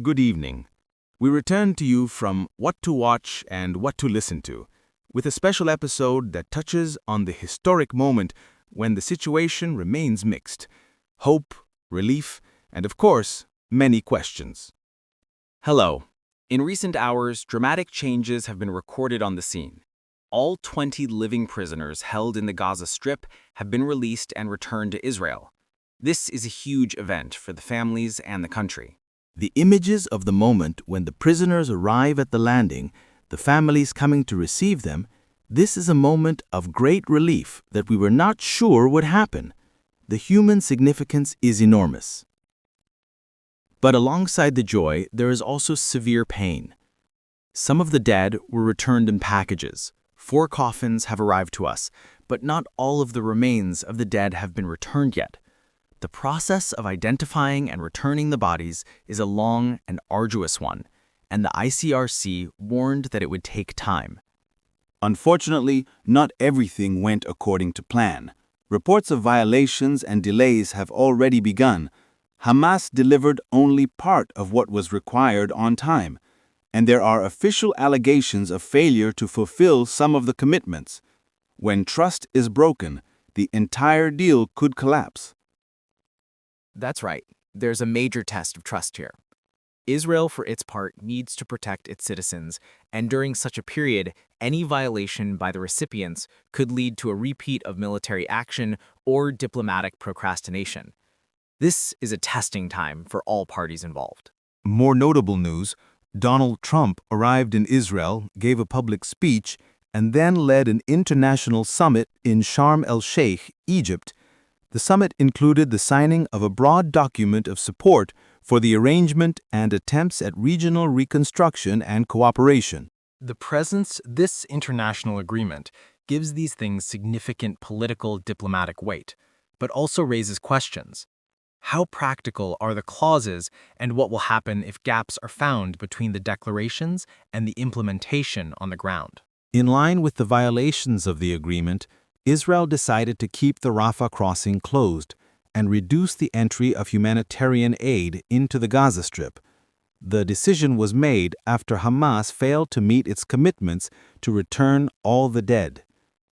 good evening. We return to you from What to Watch and What to Listen to, with a special episode that touches on the historic moment when the situation remains mixed. Hope, relief, and of course, many questions. Hello. In recent hours, dramatic changes have been recorded on the scene. All 20 living prisoners held in the Gaza Strip have been released and returned to Israel. This is a huge event for the families and the country. The images of the moment when the prisoners arrive at the landing, the families coming to receive them, this is a moment of great relief that we were not sure would happen. The human significance is enormous. But alongside the joy, there is also severe pain. Some of the dead were returned in packages. 4 coffins have arrived to us, but not all of the remains of the dead have been returned yet. The process of identifying and returning the bodies is a long and arduous one, and the ICRC warned that it would take time. Unfortunately, not everything went according to plan. Reports of violations and delays have already begun. Hamas delivered only part of what was required on time, and there are official allegations of failure to fulfill some of the commitments. When trust is broken, the entire deal could collapse. That's right. There's a major test of trust here. Israel, for its part, needs to protect its citizens, and during such a period, any violation by the recipients could lead to a repeat of military action or diplomatic procrastination. This is a testing time for all parties involved. More notable news, Donald Trump arrived in Israel, gave a public speech, and then led an international summit in Sharm el-Sheikh, Egypt. The summit included the signing of a broad document of support for the arrangement and attempts at regional reconstruction and cooperation. This international agreement gives these things significant political diplomatic weight, but also raises questions. How practical are the clauses, and what will happen if gaps are found between the declarations and the implementation on the ground? In line with the violations of the agreement, Israel decided to keep the Rafah crossing closed and reduce the entry of humanitarian aid into the Gaza Strip. The decision was made after Hamas failed to meet its commitments to return all the dead.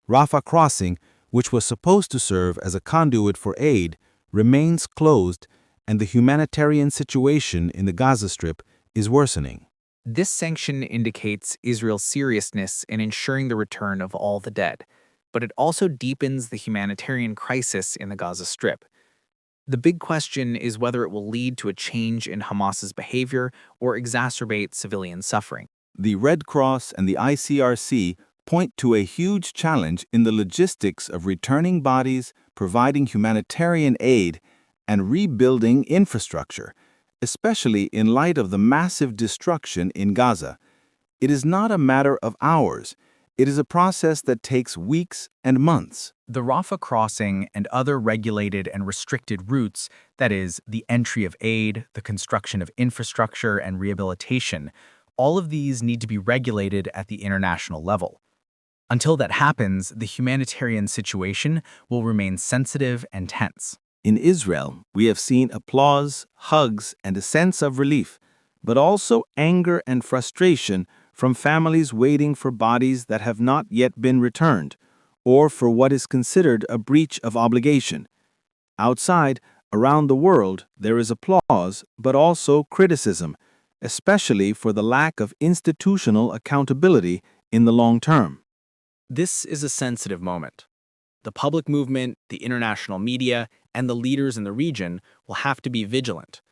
Rafah crossing, which was supposed to serve as a conduit for aid, remains closed, and the humanitarian situation in the Gaza Strip is worsening. This sanction indicates Israel's seriousness in ensuring the return of all the dead, but it also deepens the humanitarian crisis in the Gaza Strip. The big question is whether it will lead to a change in Hamas's behavior or exacerbate civilian suffering. The Red Cross and the ICRC point to a huge challenge in the logistics of returning bodies, providing humanitarian aid, and rebuilding infrastructure, especially in light of the massive destruction in Gaza. It is not a matter of hours. It is a process that takes weeks and months. The Rafah crossing and other regulated and restricted routes, that is, the entry of aid, the construction of infrastructure, and rehabilitation, all of these need to be regulated at the international level. Until that happens, the humanitarian situation will remain sensitive and tense. In Israel, we have seen applause, hugs, and a sense of relief, but also anger and frustration from families waiting for bodies that have not yet been returned, or for what is considered a breach of obligation. Outside, around the world, there is applause, but also criticism, especially for the lack of institutional accountability in the long term. This is a sensitive moment. The public movement, the international media, and the leaders in the region will have to be vigilant.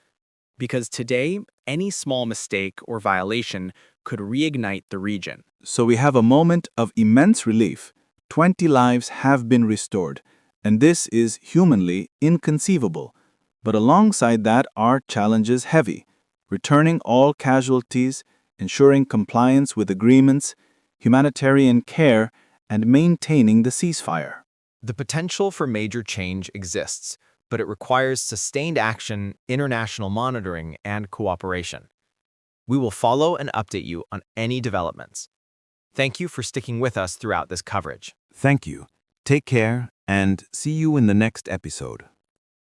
Because today, any small mistake or violation could reignite the region. So we have a moment of immense relief. 20 lives have been restored, and this is humanly inconceivable. But alongside that are challenges heavy: returning all casualties, ensuring compliance with agreements, humanitarian care, and maintaining the ceasefire. The potential for major change exists, but it requires sustained action, international monitoring, and cooperation. We will follow and update you on any developments. Thank you for sticking with us throughout this coverage. Thank you. Take care, and see you in the next episode.